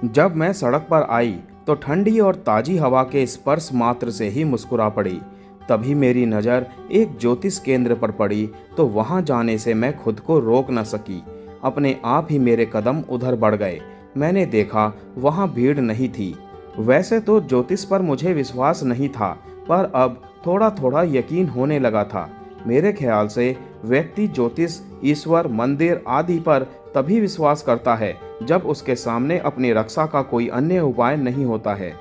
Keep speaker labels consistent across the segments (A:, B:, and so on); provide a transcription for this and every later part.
A: जब मैं सड़क पर आई तो ठंडी और ताजी हवा के स्पर्श मात्र से ही मुस्कुरा पड़ी। तभी मेरी नज़र एक ज्योतिष केंद्र पर पड़ी तो वहां जाने से मैं खुद को रोक न सकी। अपने आप ही मेरे कदम उधर बढ़ गए। मैंने देखा वहां भीड़ नहीं थी। वैसे तो ज्योतिष पर मुझे विश्वास नहीं था, पर अब थोड़ा थोड़ा यकीन होने लगा था। मेरे ख्याल से व्यक्ति ज्योतिष, ईश्वर, मंदिर आदि पर तभी विश्वास करता है जब उसके सामने अपनी रक्षा का कोई अन्य उपाय नहीं होता है।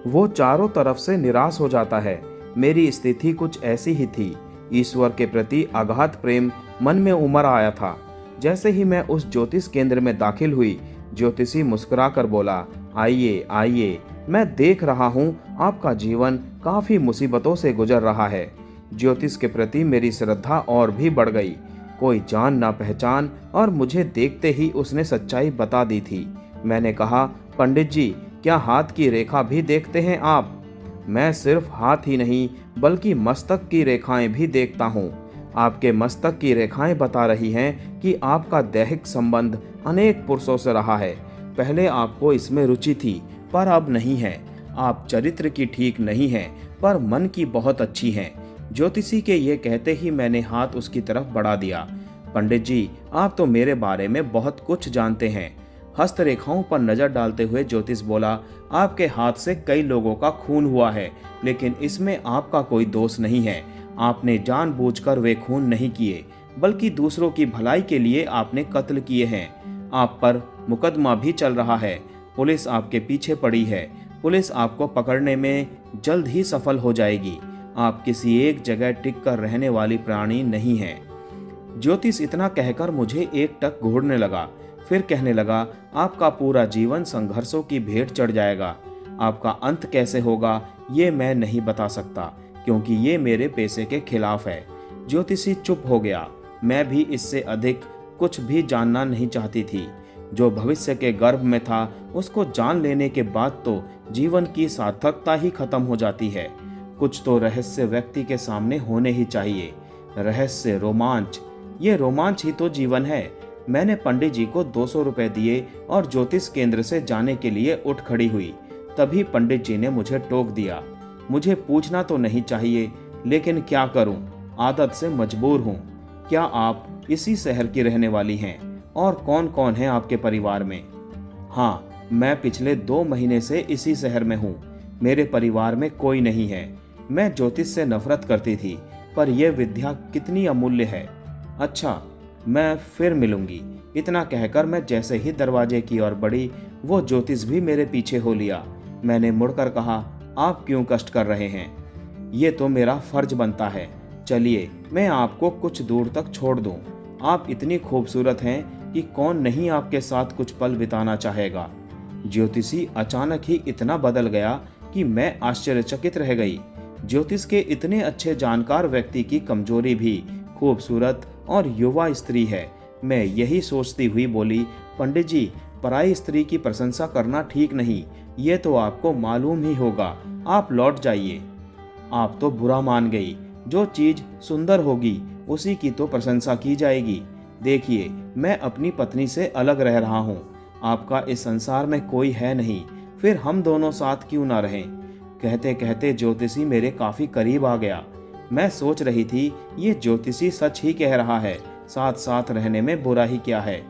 A: वो चारों तरफ से निराश हो जाता है। मेरी स्थिति कुछ ऐसी ही थी। ईश्वर के प्रति अगाध प्रेम मन में उमड़ आया था। जैसे ही मैं उस ज्योतिष केंद्र में दाखिल हुई, ज्योतिषी मुस्कुराकर बोला, आइए आइए, मैं देख रहा हूँ आपका जीवन काफी मुसीबतों से गुजर रहा है। ज्योतिष के प्रति मेरी श्रद्धा और भी बढ़ गई। कोई जान ना पहचान और मुझे देखते ही उसने सच्चाई बता दी थी। मैंने कहा, पंडित जी, क्या हाथ की रेखा भी देखते हैं आप? मैं सिर्फ हाथ ही नहीं बल्कि मस्तक की रेखाएं भी देखता हूँ। आपके मस्तक की रेखाएं बता रही हैं कि आपका दैहिक संबंध अनेक पुरुषों से रहा है। पहले आपको इसमें रुचि थी, पर अब नहीं है। आप चरित्र की ठीक नहीं हैं, पर मन की बहुत अच्छी हैं। ज्योतिषी के ये कहते ही मैंने हाथ उसकी तरफ बढ़ा दिया। पंडित जी, आप तो मेरे बारे में बहुत कुछ जानते हैं। हस्तरेखाओं पर नजर डालते हुए ज्योतिष बोला, आपके हाथ से कई लोगों का खून हुआ है, लेकिन इसमें आपका कोई दोष नहीं है। आपने जानबूझकर वे खून नहीं किए, बल्कि दूसरों की भलाई के लिए आपने कत्ल किए हैं। आप पर मुकदमा भी चल रहा है। पुलिस आपके पीछे पड़ी है। पुलिस आपको पकड़ने में जल्द ही सफल हो जाएगी। आप किसी एक जगह टिक कर रहने वाली प्राणी नहीं हैं। ज्योतिष इतना कहकर मुझे एक टक घूरने लगा। फिर कहने लगा, आपका पूरा जीवन संघर्षों की भेंट चढ़ जाएगा। आपका अंत कैसे होगा ये मैं नहीं बता सकता, क्योंकि ये मेरे पेशे के खिलाफ है। ज्योतिषी चुप हो गया। मैं भी इससे अधिक कुछ भी जानना नहीं चाहती थी। जो भविष्य के गर्भ में था उसको जान लेने के बाद तो जीवन की सार्थकता ही खत्म हो जाती है। कुछ तो रहस्य व्यक्ति के सामने होने ही चाहिए। रहस्य, रोमांच, ये रोमांच ही तो जीवन है। मैंने पंडित जी को 200 रुपए दिए और ज्योतिष केंद्र से जाने के लिए उठ खड़ी हुई। तभी पंडित जी ने मुझे टोक दिया। मुझे पूछना तो नहीं चाहिए, लेकिन क्या करूं, आदत से मजबूर हूं। क्या आप इसी शहर की रहने वाली हैं? और कौन कौन है आपके परिवार में? हाँ, मैं पिछले 2 महीने से इसी शहर में हूँ। मेरे परिवार में कोई नहीं है। मैं ज्योतिष से नफरत करती थी, पर यह विद्या कितनी अमूल्य है। अच्छा, मैं फिर मिलूंगी। इतना कहकर मैं जैसे ही दरवाजे की ओर बढ़ी, वो ज्योतिष भी मेरे पीछे हो लिया। मैंने मुड़कर कहा, आप क्यों कष्ट कर रहे हैं? ये तो मेरा फर्ज बनता है। चलिए, मैं आपको कुछ दूर तक छोड़ दूं। आप इतनी खूबसूरत हैं कि कौन नहीं आपके साथ कुछ पल बिताना चाहेगा। ज्योतिषी अचानक ही इतना बदल गया कि मैं आश्चर्यचकित रह गई। ज्योतिष के इतने अच्छे जानकार व्यक्ति की कमजोरी भी खूबसूरत और युवा स्त्री है। मैं यही सोचती हुई बोली, पंडित जी, पराई स्त्री की प्रशंसा करना ठीक नहीं। ये तो आपको मालूम ही होगा। आप लौट जाइए। आप तो बुरा मान गई। जो चीज सुंदर होगी उसी की तो प्रशंसा की जाएगी। देखिए, मैं अपनी पत्नी से अलग रह रहा हूँ। आपका इस संसार में कोई है नहीं, फिर हम दोनों साथ क्यों ना रहें? कहते कहते ज्योतिषी मेरे काफी करीब आ गया। मैं सोच रही थी, ये ज्योतिषी सच ही कह रहा है, साथ साथ रहने में बुरा ही क्या है।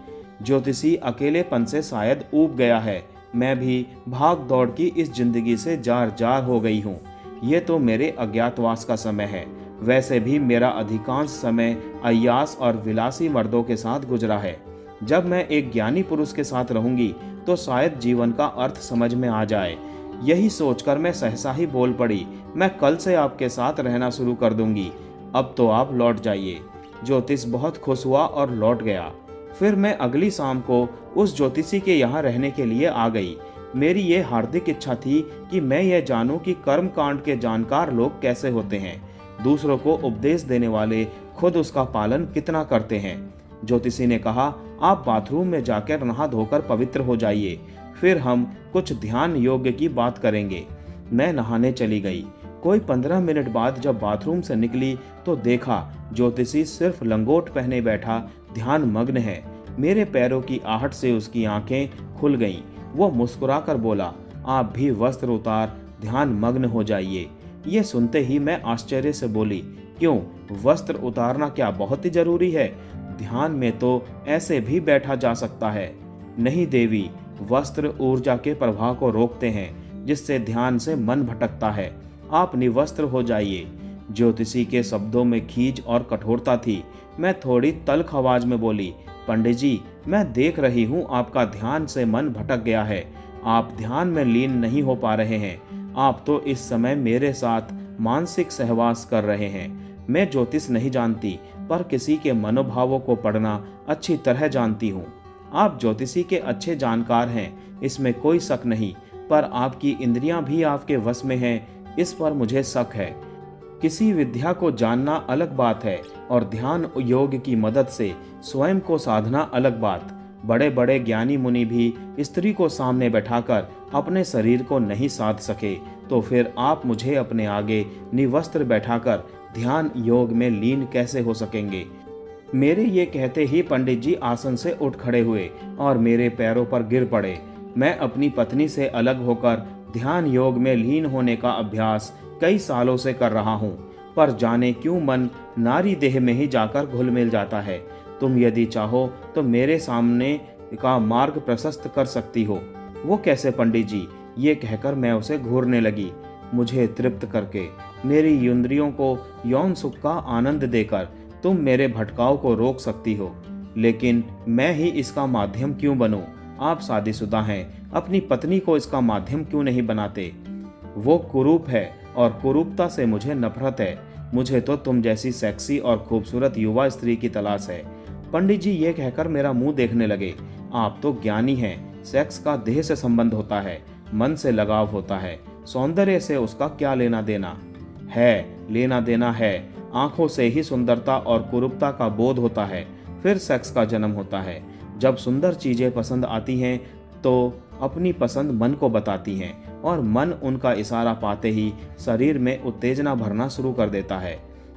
A: ज्योतिषी अकेलेपन से शायद ऊब गया है। मैं भी भाग दौड़ की इस जिंदगी से जार जार हो गई हूँ। ये तो मेरे अज्ञातवास का समय है। वैसे भी मेरा अधिकांश समय अय्यास और विलासी मर्दों के साथ गुजरा है। जब मैं एक ज्ञानी पुरुष के साथ रहूंगी तो शायद जीवन का अर्थ समझ में आ जाए। यही सोचकर मैं सहसा ही बोल पड़ी, मैं कल से आपके साथ रहना शुरू कर दूंगी। अब तो आप लौट जाइए। ज्योतिष बहुत खुश हुआ और लौट गया। फिर मैं अगली शाम को उस ज्योतिषी के यहाँ रहने के लिए आ गई। मेरी ये हार्दिक इच्छा थी कि मैं ये जानूं कि कर्म कांड के जानकार लोग कैसे होते हैं, दूसरों को उपदेश देने वाले खुद उसका पालन कितना करते हैं। ज्योतिषी ने कहा, आप बाथरूम में जाकर नहा धोकर पवित्र हो जाइए, फिर हम कुछ ध्यान योग्य की बात करेंगे। मैं नहाने चली गई। कोई 15 मिनट बाद जब बाथरूम से निकली तो देखा ज्योतिषी सिर्फ लंगोट पहने बैठा ध्यान मग्न है। मेरे पैरों की आहट से उसकी आंखें खुल गईं। वो मुस्कुराकर बोला, आप भी वस्त्र उतार ध्यान मग्न हो जाइए। ये सुनते ही मैं आश्चर्य से बोली, क्यों, वस्त्र उतारना क्या बहुत ही जरूरी है? ध्यान में तो ऐसे भी बैठा जा सकता है। नहीं देवी, वस्त्र ऊर्जा के प्रवाह को रोकते हैं, जिससे ध्यान से मन भटकता है। आप निवस्त्र हो जाइए। ज्योतिषी के शब्दों में खींच और कठोरता थी। मैं थोड़ी तल्ख आवाज में बोली, पंडित जी, मैं देख रही हूँ आपका ध्यान से मन भटक गया है। आप ध्यान में लीन नहीं हो पा रहे हैं। आप तो इस समय मेरे साथ मानसिक सहवास कर रहे हैं। मैं ज्योतिष नहीं जानती, पर किसी के मनोभावों को पढ़ना अच्छी तरह जानती हूँ। आप ज्योतिषी के अच्छे जानकार हैं, इसमें कोई शक नहीं, पर आपकी इंद्रियां भी आपके वश में हैं, इस पर मुझे शक है। किसी विद्या को जानना अलग बात है और ध्यान योग की मदद से स्वयं को साधना अलग बात। बड़े बड़े ज्ञानी मुनि भी स्त्री को सामने बैठाकर अपने शरीर को नहीं साध सके, तो फिर आप मुझे अपने आगे निवस्त्र बैठाकर ध्यान योग में लीन कैसे हो सकेंगे? मेरे ये कहते ही पंडित जी आसन से उठ खड़े हुए और मेरे पैरों पर गिर पड़े। मैं अपनी पत्नी से अलग होकर ध्यान योग में लीन होने का अभ्यास कई सालों से कर रहा हूँ, पर जाने क्यों मन नारी देह में ही जाकर घुल मिल जाता है। तुम यदि चाहो तो मेरे सामने का मार्ग प्रशस्त कर सकती हो। वो कैसे पंडित जी? ये कहकर मैं उसे घूरने लगी। मुझे तृप्त करके, मेरी इंद्रियों को यौन सुख का आनंद देकर तुम मेरे भटकाव को रोक सकती हो, लेकिन मैं ही इसका माध्यम क्यों बनूं? आप शादीशुदा हैं, अपनी पत्नी को इसका माध्यम क्यों नहीं बनाते? वो कुरूप है और कुरूपता से मुझे नफरत है। मुझे तो तुम जैसी सेक्सी और खूबसूरत युवा स्त्री की तलाश है। पंडित जी ये कहकर मेरा मुंह देखने लगे। आप तो ज्ञानी हैं। सेक्स का देह से संबंध होता है, मन से लगाव होता है, सौंदर्य से उसका क्या लेना देना है? लेना देना है। आंखों से ही सुंदरता और कुरूपता का बोध होता है, फिर सेक्स का जन्म होता है। जब सुंदर चीजें पसंद आती हैं तो अपनी पसंद मन को बताती हैं और मन उनका इशारा पाते ही शरीर में उत्तेजना भरना शुरू कर देता है।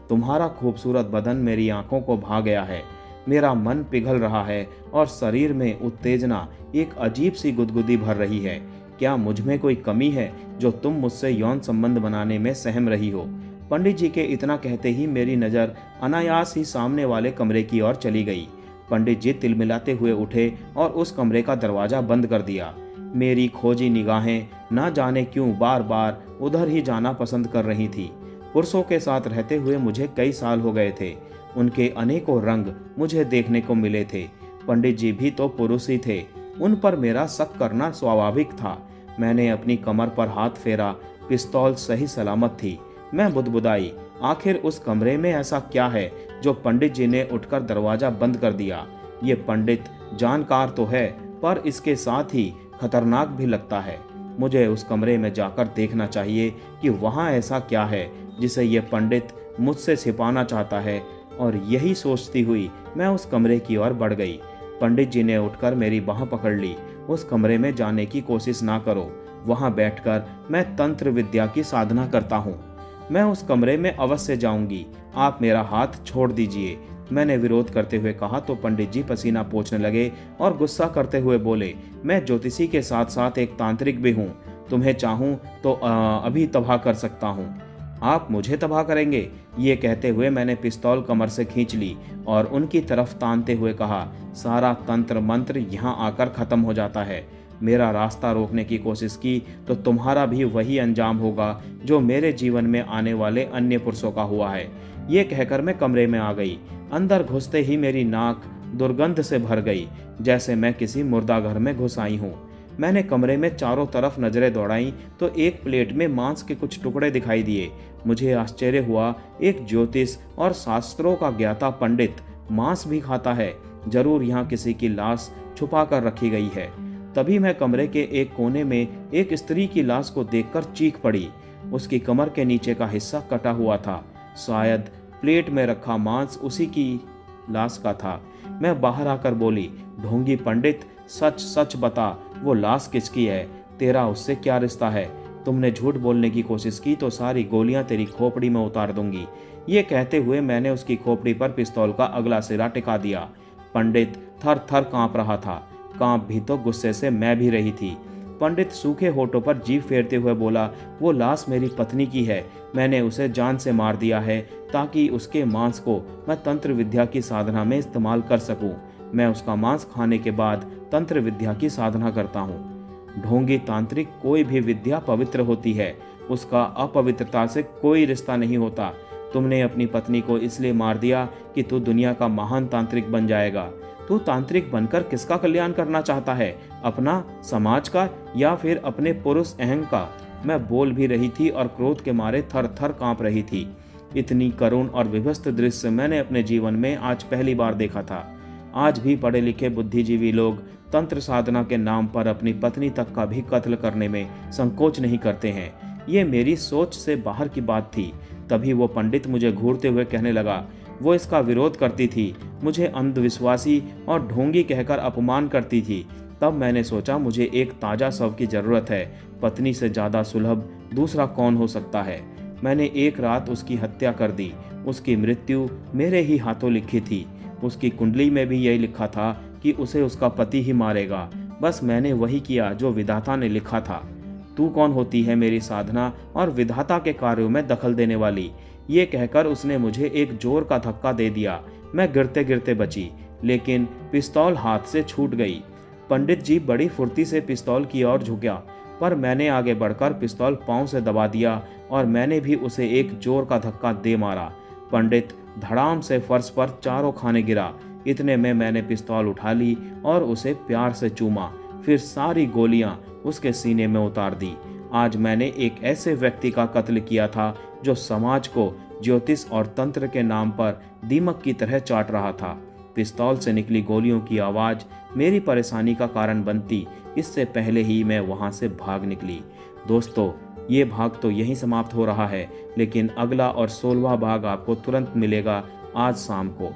A: तुम्हारा खूबसूरत बदन मेरी आंखों को भा गया है। मेरा मन पिघल रहा है और शरीर में उत्तेजना एक अजीब सी गुदगुदी भर रही है। क्या मुझ में कोई कमी है जो तुम मुझसे यौन संबंध बनाने में सहम रही हो? पंडित जी के इतना कहते ही मेरी नज़र अनायास ही सामने वाले कमरे की ओर चली गई। पंडित जी तिलमिलाते हुए उठे और उस कमरे का दरवाजा बंद कर दिया। मेरी खोजी निगाहें ना जाने क्यों बार बार उधर ही जाना पसंद कर रही थी। पुरुषों के साथ रहते हुए मुझे कई साल हो गए थे। उनके अनेकों रंग मुझे देखने को मिले थे। पंडित जी भी तो पुरुष ही थे, उन पर मेरा शक करना स्वाभाविक था। मैंने अपनी कमर पर हाथ फेरा, पिस्तौल सही सलामत थी। मैं बुदबुदाई, आखिर उस कमरे में ऐसा क्या है जो पंडित जी ने उठकर दरवाजा बंद कर दिया? ये पंडित जानकार तो है, पर इसके साथ ही खतरनाक भी लगता है। मुझे उस कमरे में जाकर देखना चाहिए कि वहाँ ऐसा क्या है जिसे ये पंडित मुझसे छिपाना चाहता है। और यही सोचती हुई मैं उस कमरे की ओर बढ़ गई। पंडित जी ने उठकर मेरी बाह पकड़ ली। उस कमरे में जाने की कोशिश ना करो, वहाँ बैठकर मैं तंत्र विद्या की साधना करता हूँ। मैं उस कमरे में अवश्य जाऊंगी, आप मेरा हाथ छोड़ दीजिए। मैंने विरोध करते हुए कहा तो पंडित जी पसीना पोंछने लगे और गुस्सा करते हुए बोले, मैं ज्योतिषी के साथ साथ एक तांत्रिक भी हूँ। तुम्हें चाहूँ तो अभी तबाह कर सकता हूँ। आप मुझे तबाह करेंगे? ये कहते हुए मैंने पिस्तौल कमर से खींच ली और उनकी तरफ तानते हुए कहा, सारा तंत्र मंत्र यहाँ आकर खत्म हो जाता है। मेरा रास्ता रोकने की कोशिश की तो तुम्हारा भी वही अंजाम होगा जो मेरे जीवन में आने वाले अन्य पुरुषों का हुआ है। ये कहकर मैं कमरे में आ गई। अंदर घुसते ही मेरी नाक दुर्गंध से भर गई, जैसे मैं किसी मुर्दा घर में घुस आई हूँ। मैंने कमरे में चारों तरफ नजरें दौड़ाई तो एक प्लेट में मांस के कुछ टुकड़े दिखाई दिए। मुझे आश्चर्य हुआ, एक ज्योतिष और शास्त्रों का ज्ञाता पंडित मांस भी खाता है। जरूर यहाँ किसी की लाश छुपा कर रखी गई है। तभी मैं कमरे के एक कोने में एक स्त्री की लाश को देखकर चीख पड़ी। उसकी कमर के नीचे का हिस्सा कटा हुआ था। शायद प्लेट में रखा मांस उसी की लाश का था। मैं बाहर आकर बोली, ढोंगी पंडित, सच सच बता, वो लाश किसकी है? तेरा उससे क्या रिश्ता है? तुमने झूठ बोलने की कोशिश की तो सारी गोलियां तेरी खोपड़ी में उतार दूंगी। ये कहते हुए मैंने उसकी खोपड़ी पर पिस्तौल का अगला सिरा टिका दिया। पंडित थर थर कांप रहा था। कांप भी तो गुस्से से मैं भी रही थी। पंडित सूखे होठों पर जीभ फेरते हुए बोला, वो लाश मेरी पत्नी की है। मैंने उसे जान से मार दिया है ताकि उसके मांस को मैं तंत्र विद्या की साधना में इस्तेमाल कर सकूं। मैं उसका मांस खाने के बाद तंत्र विद्या की साधना करता हूँ। ढोंगी तांत्रिक कोई भी विद्या पवित्र होती है, उसका अपवित्रता से कोई रिश्ता नहीं होता। तुमने अपनी पत्नी को इसलिए मार दिया कि तू दुनिया का महान तांत्रिक बन जाएगा। तू तांत्रिक बनकर किसका कल्याण करना चाहता है, अपना, समाज का, या फिर अपने पुरुष अहंग का? मैं बोल भी रही थी और क्रोध के मारे थर थर कांप रही थी। इतनी करुण और विभत्स दृश्य मैंने अपने जीवन में आज पहली बार देखा था। आज भी पढ़े लिखे बुद्धिजीवी लोग तंत्र साधना के नाम पर अपनी पत्नी तक का भी कत्ल करने में संकोच नहीं करते हैं। ये मेरी सोच से बाहर की बात थी। तभी वो पंडित मुझे घूरते हुए कहने लगा, वो इसका विरोध करती थी, मुझे अंधविश्वासी और ढोंगी कहकर अपमान करती थी। तब मैंने सोचा मुझे एक ताज़ा शव की ज़रूरत है। पत्नी से ज़्यादा सुलभ दूसरा कौन हो सकता है। मैंने एक रात उसकी हत्या कर दी। उसकी मृत्यु मेरे ही हाथों लिखी थी। उसकी कुंडली में भी यही लिखा था कि उसे उसका पति ही मारेगा। बस मैंने वही किया जो विधाता ने लिखा था। तू कौन होती है मेरी साधना और विधाता के कार्यों में दखल देने वाली? ये कहकर उसने मुझे एक जोर का धक्का दे दिया। मैं गिरते गिरते बची, लेकिन पिस्तौल हाथ से छूट गई। पंडित जी बड़ी फुर्ती से पिस्तौल की ओर झुका, पर मैंने आगे बढ़कर पिस्तौल पांव से दबा दिया और मैंने भी उसे एक जोर का धक्का दे मारा। पंडित धड़ाम से फर्श पर चारों खाने गिरा। इतने में मैंने पिस्तौल उठा ली और उसे प्यार से चूमा, फिर सारी गोलियां उसके सीने में उतार दी। आज मैंने एक ऐसे व्यक्ति का कत्ल किया था जो समाज को ज्योतिष और तंत्र के नाम पर दीमक की तरह चाट रहा था। पिस्तौल से निकली गोलियों की आवाज मेरी परेशानी का कारण बनती, इससे पहले ही मैं वहां से भाग निकली। दोस्तों, ये भाग तो यहीं समाप्त हो रहा है, लेकिन अगला और 16वां भाग आपको तुरंत मिलेगा आज शाम को।